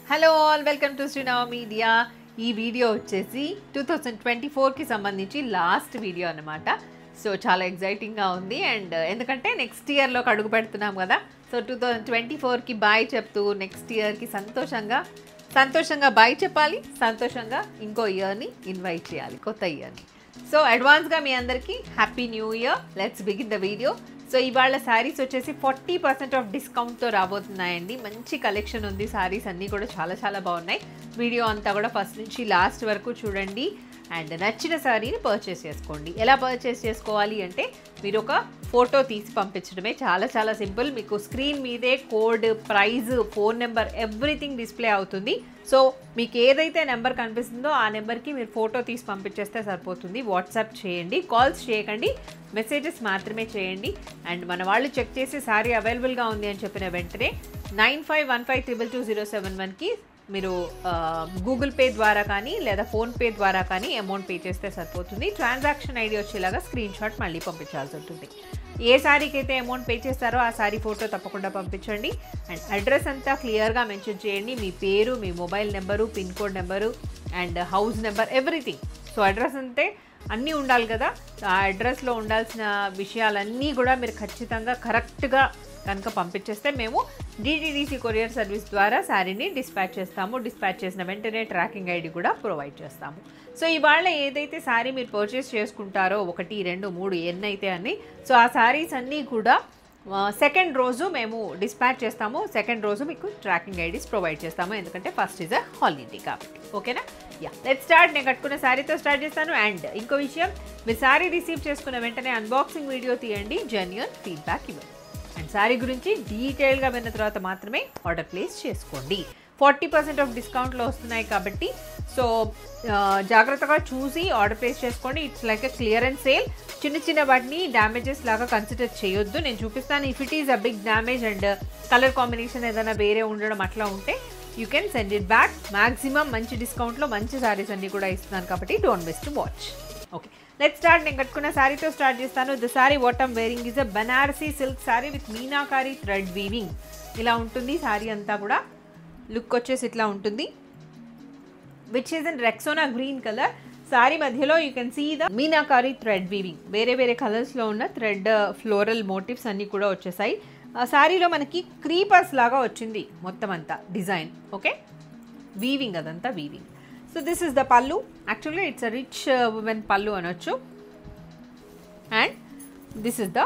Hello all, welcome to Srinava media. ఈ video వచ్చేసి 2024కి సంబంధించి లాస్ట్ వీడియో అనమాట. సో చాలా ఎగ్జైటింగ్గా ఉంది. అండ్ ఎందుకంటే నెక్స్ట్ ఇయర్లోకి అడుగు పెడుతున్నాం కదా. సో 2024కి బాయ్ చెప్తూ నెక్స్ట్ ఇయర్కి సంతోషంగా బాయ్ చెప్పాలి, సంతోషంగా ఇంకో ఇయర్ని ఇన్వైట్ చేయాలి, కొత్త ఇయర్ని. సో అడ్వాన్స్గా మీ అందరికీ happy new year. Let's begin the video. So ఇవాళ శారీస్ వచ్చేసి 40% ఆఫ్ డిస్కౌంట్తో రాబోతున్నాయండి. మంచి కలెక్షన్ ఉంది. శారీస్ అన్నీ కూడా చాలా చాలా బాగున్నాయి. వీడియో అంతా కూడా ఫస్ట్ నుంచి లాస్ట్ వరకు చూడండి అండ్ నచ్చిన శారీని పర్చేస్ చేసుకోండి. ఎలా పర్చేస్ చేసుకోవాలి అంటే మీరు ఒక ఫోటో తీసి పంపించడమే, చాలా చాలా సింపుల్. మీకు స్క్రీన్ మీదే code, prize, phone number everything display అవుతుంది. సో మీకు ఏదైతే నెంబర్ కనిపిస్తుందో ఆ నెంబర్కి మీరు ఫోటో తీసి పంపించేస్తే సరిపోతుంది. వాట్సాప్ చేయండి, కాల్స్ చేయకండి, మెసేజెస్ మాత్రమే చేయండి. అండ్ మన వాళ్ళు చెక్ చేసి శారీ అవైలబుల్గా ఉంది అని చెప్పిన వెంటనే 9515222071కి మీరు గూగుల్ పే ద్వారా కానీ లేదా ఫోన్పే ద్వారా కానీ అమౌంట్ పే చేస్తే సరిపోతుంది. ట్రాన్సాక్షన్ ఐడి వచ్చేలాగా స్క్రీన్ షాట్ మళ్ళీ పంపించాల్సి ఉంటుంది. ఏ శారీకి అయితే అమౌంట్ పే చేస్తారో ఆ శారీ ఫోటో తప్పకుండా పంపించండి. అండ్ అడ్రస్ అంతా క్లియర్గా మెన్షన్ చేయండి. మీ పేరు, మీ mobile number, pin code number and house number, everything. So address అంతే అన్నీ ఉండాలి కదా. ఆ అడ్రస్లో ఉండాల్సిన విషయాలన్నీ కూడా మీరు ఖచ్చితంగా కరెక్ట్గా కనుక పంపించేస్తే మేము డిటిడిసి కొరియర్ సర్వీస్ ద్వారా శారీని డిస్పాచ్ చేస్తాము. డిస్పాచ్ చేసిన వెంటనే ట్రాకింగ్ ఐడి కూడా ప్రొవైడ్ చేస్తాము. సో ఇవాళ ఏదైతే శారీ మీరు పర్చేస్ చేసుకుంటారో 1, 2, 3 ఎన్నైతే అన్ని, సో ఆ శారీస్ అన్నీ కూడా సెకండ్ రోజు మేము డిస్పాచ్ చేస్తాము. సెకండ్ రోజు మీకు ట్రాకింగ్ ఐడీస్ ప్రొవైడ్ చేస్తాము, ఎందుకంటే ఫస్ట్ ఈజ్ అ హాలిడే కాబట్టి. ఓకేనా? Yeah, let's start. నేను కట్టుకున్న శారీతో స్టార్ట్ చేస్తాను. అండ్ ఇంకో విషయం, మీరు శారీ రిసీవ్ చేసుకున్న వెంటనే అన్బాక్సింగ్ వీడియో తీయండి, జెన్యూన్ ఫీడ్బ్యాక్ ఇవ్వండి. అండ్ శారీ గురించి డీటెయిల్గా విన్న తర్వాత మాత్రమే ఆర్డర్ ప్లేస్ చేసుకోండి. 40% ఆఫ్ డిస్కౌంట్లో వస్తున్నాయి కాబట్టి సో జాగ్రత్తగా చూసి ఆర్డర్ ప్లేస్ చేసుకోండి. It's like a clearance sale. చిన్న వాటిని డ్యామేజెస్ లాగా కన్సిడర్ చేయొద్దు. నేను చూపిస్తాను. If it is a big damage and colour combination ఏదైనా వేరే ఉండడం అట్లా ఉంటే you can send it back. Maximum మంచి డిస్కౌంట్లో మంచి శారీస్ అన్నీ కూడా ఇస్తున్నాను కాబట్టి don't miss to watch. Okay, let's start. నేను కట్టుకున్న శారీతో స్టార్ట్ చేస్తాను. The sari what I'm wearing is a Banarasi silk sari with meenakari thread weaving. ఇలా ఉంటుంది శారీ అంతా కూడా. లుక్ వచ్చేసి ఇట్లా ఉంటుంది, which is in Rexona green colour. Sari మధ్యలో you can see the meenakari thread weaving. వేరే కలర్స్లో ఉన్న థ్రెడ్ ఫ్లోరల్ మోటివ్స్ అన్నీ కూడా వచ్చేసాయి. శారీలో మనకి క్రీపర్స్ లాగా వచ్చింది మొత్తం అంతా డిజైన్. ఓకే, వీవింగ్, అదంతా weaving. So this is the పల్లు. యాక్చువల్గా ఇట్స్ అ రిచ్ ఉమెన్ పల్లు అనొచ్చు. And this is the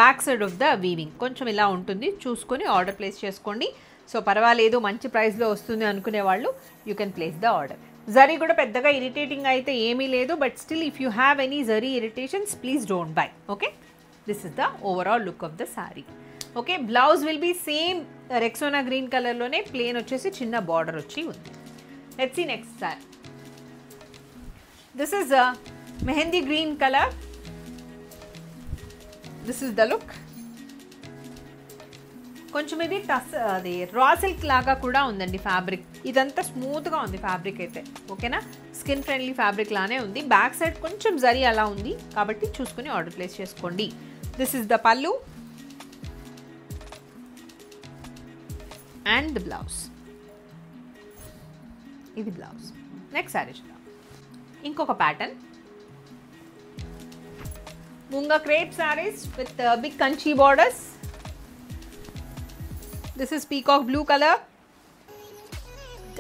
back side of the weaving. కొంచెం ఇలా ఉంటుంది, చూసుకొని ఆర్డర్ ప్లేస్ చేసుకోండి. సో పర్వాలేదు, మంచి ప్రైస్లో వస్తుంది అనుకునే వాళ్ళు you can place the order. Zari కూడా పెద్దగా ఇరిటేటింగ్ అయితే ఏమీ లేదు, but still if you have any zari irritations please don't buy. Okay, this is the overall look of the sari. Okay, blouse will be same Rexona green కలర్లోనే, plain వచ్చేసి చిన్న border వచ్చి ఉంది. Let's see next saree. This is a mehendi green color. This is the look. కొంచెం ఇది అది raw silk లాగా కూడా ఉందండి ఫ్యాబ్రిక్. ఇదంతా స్మూత్గా ఉంది ఫ్యాబ్రిక్ అయితే. ఓకేనా, స్కిన్ ఫ్రెండ్లీ ఫ్యాబ్రిక్ లానే ఉంది. బ్యాక్ సైడ్ కొంచెం జరీ అలా ఉంది కాబట్టి చూసుకుని ఆర్డర్ ప్లేస్ చేసుకోండి. This is the pallu and the blouse. ఇది బ్లౌజ్. నెక్స్ట్ శారీ చూద్దాం. ఇంకొక pattern, munga crepe saris with big Kanchi borders. This is peacock blue colour.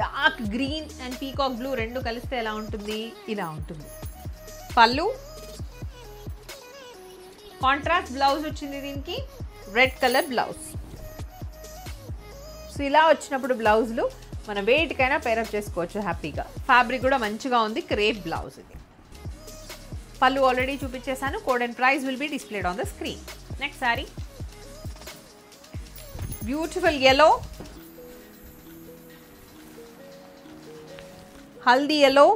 Dark green and peacock blue రెండు కలిస్తే ఎలా ఉంటుంది? ఇలా ఉంటుంది. పళ్ళు, కాంట్రాస్ట్ బ్లౌజ్ వచ్చింది దీనికి, రెడ్ కలర్ బ్లౌజ్. సో ఇలా వచ్చినప్పుడు బ్లౌజులు మనం వేటికైనా పేరప్ చేసుకోవచ్చు హ్యాపీగా. ఫ్యాబ్రిక్ కూడా మంచిగా ఉంది. క్రేప్ బ్లౌజ్ ఇది. పళ్ళు ఆల్రెడీ చూపించేశాను. Code and price will be displayed on the screen. Next sari, beautiful yellow, haldi yellow.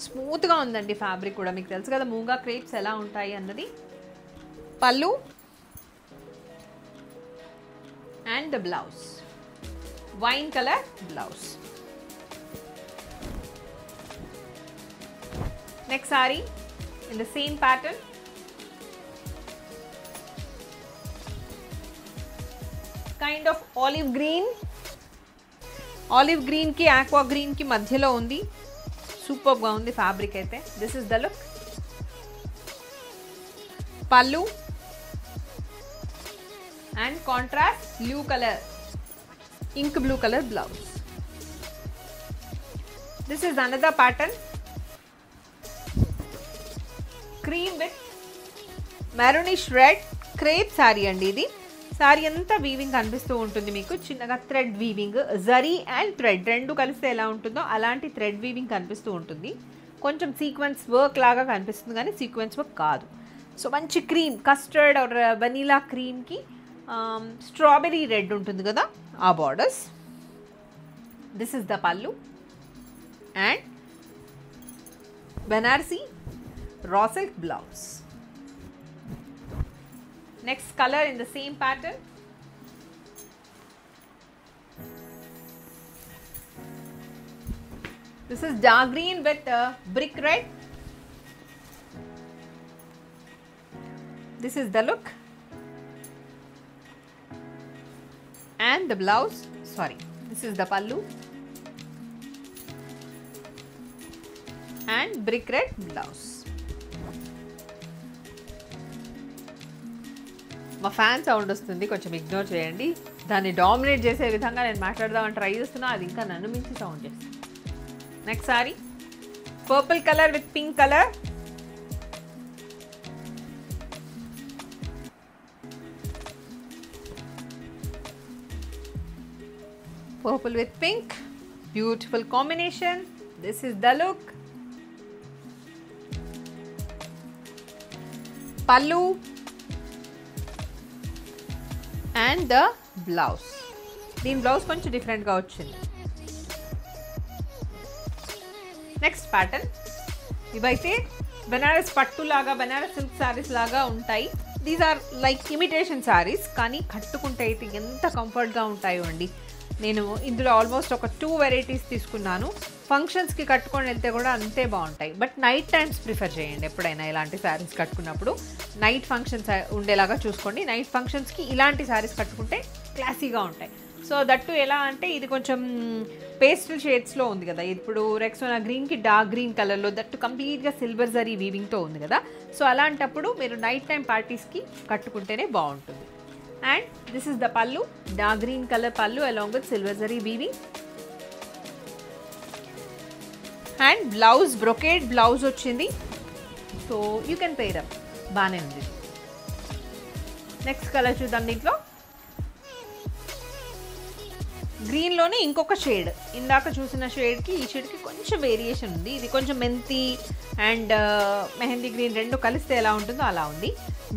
స్మూత్గా ఉందండి ఫ్యాబ్రిక్ కూడా. మీకు తెలుసు కదా మూంగా క్రేప్స్ ఎలా ఉంటాయి అన్నది. పళ్ళు and the blouse, wine color blouse. Next saree in the same pattern. Kind of olive green olive గ్రీన్కి ఆక్వా గ్రీన్కి మధ్యలో ఉంది. సూపర్గా ఉంది ఫ్యాబ్రిక్ అయితే. This is the look. Pallu and contrast blue colour, ink blue colour blouse. This is another pattern. Cream with maroonish red crepe sari అండి ఇది. శారీ అంతా వీవింగ్ కనిపిస్తూ ఉంటుంది మీకు. చిన్నగా thread weaving, zari and thread రెండు కలిస్తే ఎలా ఉంటుందో అలాంటి థ్రెడ్ వీవింగ్ కనిపిస్తూ ఉంటుంది. కొంచెం సీక్వెన్స్ వర్క్ లాగా కనిపిస్తుంది కానీ సీక్వెన్స్ వర్క్ కాదు. సో మంచి క్రీమ్, కస్టర్డ్ ఆర్ వనీలా క్రీమ్కి స్ట్రాబెరీ రెడ్ ఉంటుంది కదా ఆ borders. This is the pallu and Banarasi raw silk blouse. Next color in the same pattern. This is dark green with brick red. This is the look. And the blouse, sorry, this is the pallu and brick red blouse. మా fan sound వస్తుంది, కొంచెం ignore చేయండి. దాన్ని dominate చేసే విధంగా నేను మాట్లాడదామని try చేస్తున్నా, అది ఇంకా నన్ను మించి సౌండ్ చేస్తుంది. Next sorry purple colour with pink colour. Purple with pink, beautiful combination. This is the look. Pallu and the blouse. దీని బ్లౌజ్ కొంచెం డిఫరెంట్గా వచ్చింది. Next pattern. ఇవైతే బెనారస్ పట్టు లాగా, బెనారస్ సిల్క్ శారీస్ లాగా ఉంటాయి. These are like imitation saris, కానీ కట్టుకుంటే అయితే ఎంత కంఫర్ట్గా ఉంటాయో అండి. నేను ఇందులో ఆల్మోస్ట్ ఒక 2 వెరైటీస్ తీసుకున్నాను. ఫంక్షన్స్కి కట్టుకొని వెళ్తే కూడా అంతే బాగుంటాయి. బట్ నైట్ టైమ్స్ ప్రిఫర్ చేయండి ఎప్పుడైనా ఇలాంటి శారీస్ కట్టుకున్నప్పుడు. నైట్ ఫంక్షన్స్ ఉండేలాగా చూసుకోండి. నైట్ ఫంక్షన్స్కి ఇలాంటి శారీస్ కట్టుకుంటే క్లాసీగా ఉంటాయి. సో దట్టు ఎలా అంటే ఇది కొంచెం పేస్టల్ షేడ్స్లో ఉంది కదా. ఇప్పుడు రెక్సోనా గ్రీన్కి డార్క్ గ్రీన్ కలర్లో, దట్టు కంప్లీట్గా సిల్వర్ జరీ వీవింగ్తో ఉంది కదా. సో అలాంటప్పుడు మీరు నైట్ టైం పార్టీస్కి కట్టుకుంటేనే బాగుంటుంది. And this is the pallu, dark green color pallu along with silver zari weaving. And blouse, brocade blouse ochindi. So you can pair up. Baane undi. Next color chudam dintlo. Green lone inkoka shade. Indaka chusina shade ki ee shade ki koncham variation undi. Idi koncham menti and mehendi green rendu kaliste ela untundo ala undi.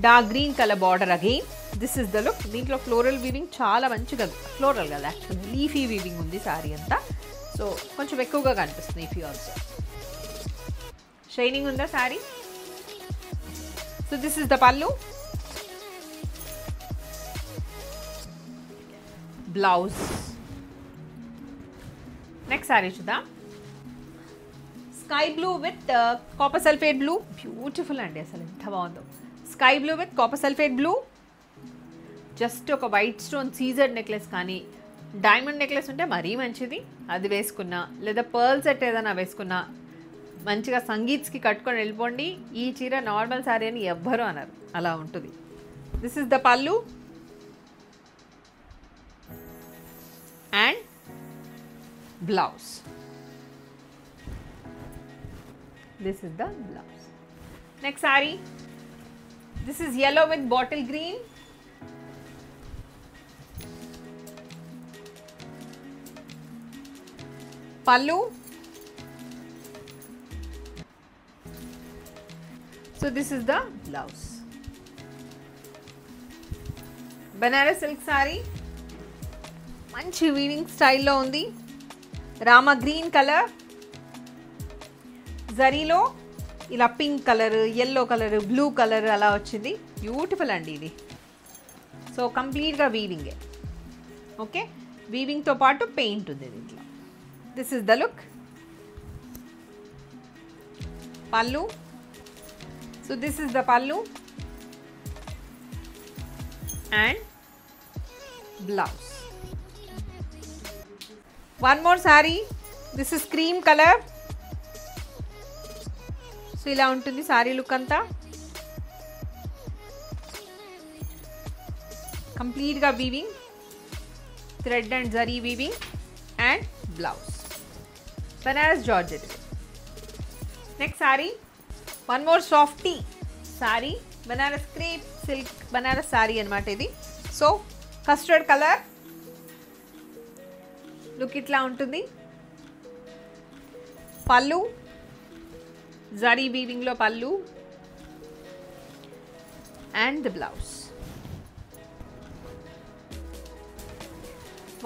Dark green color border again. This is the look. దీంట్లో floral weaving చాలా మంచిగా, floral కదా actually, leafy weaving ఉంది sorry అంతా. So కొంచెం ఎక్కువగా కనిపిస్తుంది. If you also shining ఉందా sorry. So this is the పల్లు, బ్లౌజ్. నెక్స్ట్ సారీ చూద్దాం. Sky blue with copper sulphate blue. Beautiful అండి, అసలు ఎంత బాగుందో. Sky blue with copper sulphate blue. Just ఒక వైట్ స్టోన్ సీజర్డ్ నెక్లెస్ కానీ డైమండ్ నెక్లెస్ ఉంటే మరీ మంచిది, అది వేసుకున్నా, లేదా పర్ల్ సెట్ ఏదైనా వేసుకున్నా మంచిగా సంగీత్స్కి కట్టుకొని వెళ్ళిపోండి. ఈ చీర నార్మల్ శారీ అని ఎవ్వరూ అనరు, అలా ఉంటుంది. This is the pallu and blouse. This is the blouse. Next sari. This is yellow with bottle green. Pallu. So this is the blouse. Banaras silk saree. మంచి వీవింగ్ స్టైల్లో ఉంది. రామా గ్రీన్ కలర్, జరీలో ఇలా pink colour, yellow colour, blue colour అలా వచ్చింది. Beautiful అండి ఇది. So కంప్లీట్గా వీవింగే. Okay, వీవింగ్తో పాటు పెయింట్ ఉంది దీంట్లో. This is the look. Pallu. So this is the pallu and blouse. One more sorry, this is cream colour. So ఇలా ఉంటుంది సారీ లుక్ అంతా. కంప్లీట్గా weaving, thread and zari weaving and blouse Banaras georgette. Next sorry, one more softy sorry, Banaras crepe silk Banaras sorry అనమాట ఇది. So custard colour look ఇట్లా ఉంటుంది. పళ్ళు జరీ వీవింగ్లో పళ్ళు and the blouse.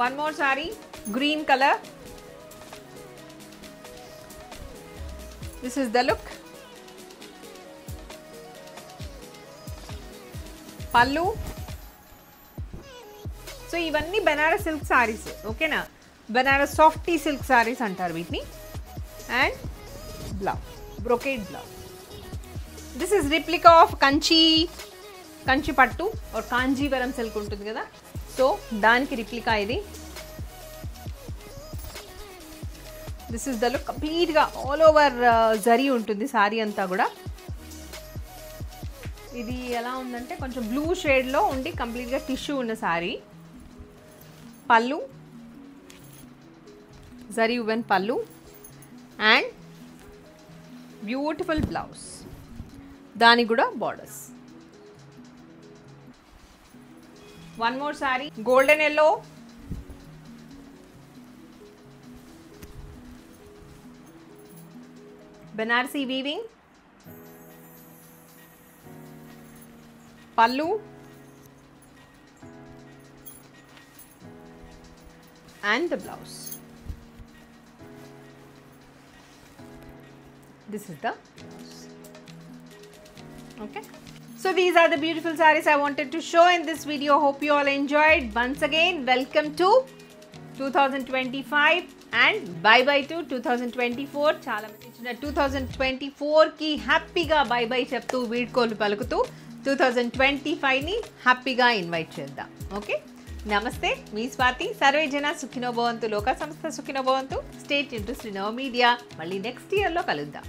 One more sorry, green colour. This is the look. పళ్ళు. So ఇవన్నీ Banaras silk saris, ఓకేనా? Banaras softy silk saris అంటారు వీటిని. And blouse, brocade blouse. This is replica of Kanchi పట్టు ఆర్ కాంజీవరం సిల్క్ ఉంటుంది కదా, సో దానికి రిప్లికా ఇది. This is the look. కంప్లీట్గా ఆల్ ఓవర్ జరీ ఉంటుంది సారీ అంతా కూడా. ఇది ఎలా ఉందంటే కొంచెం బ్లూ షేడ్లో ఉండి కంప్లీట్గా టిష్యూ ఉన్న సారీ. పళ్ళు జరీ ఉవెన్ పళ్ళు అండ్ బ్యూటిఫుల్ బ్లౌజ్, దానికి కూడా borders. One more sorry, golden yellow. Banarasi weaving, పళ్ళు and the blouse. This is the blouse. Okay, so these are the beautiful sarees I wanted to show in this video. Hope you all enjoyed. Once again, welcome to 2025 and bye bye to 2024. చాలా మంది 2024 కి హ్యాపీగా by by చెప్తూ వీడ్కోలు పలుకుతూ 2025 ని హ్యాపీగా invite చేద్దాం. ఓకే, నమస్తే, మీ స్వాతి. సర్వే జన సుఖినో భవంతు, లోక సంస్థ సుఖినో భవంతు. Stay tuned to Srinava media. మళ్ళీ నెక్స్ట్ ఇయర్లో కలుద్దాం.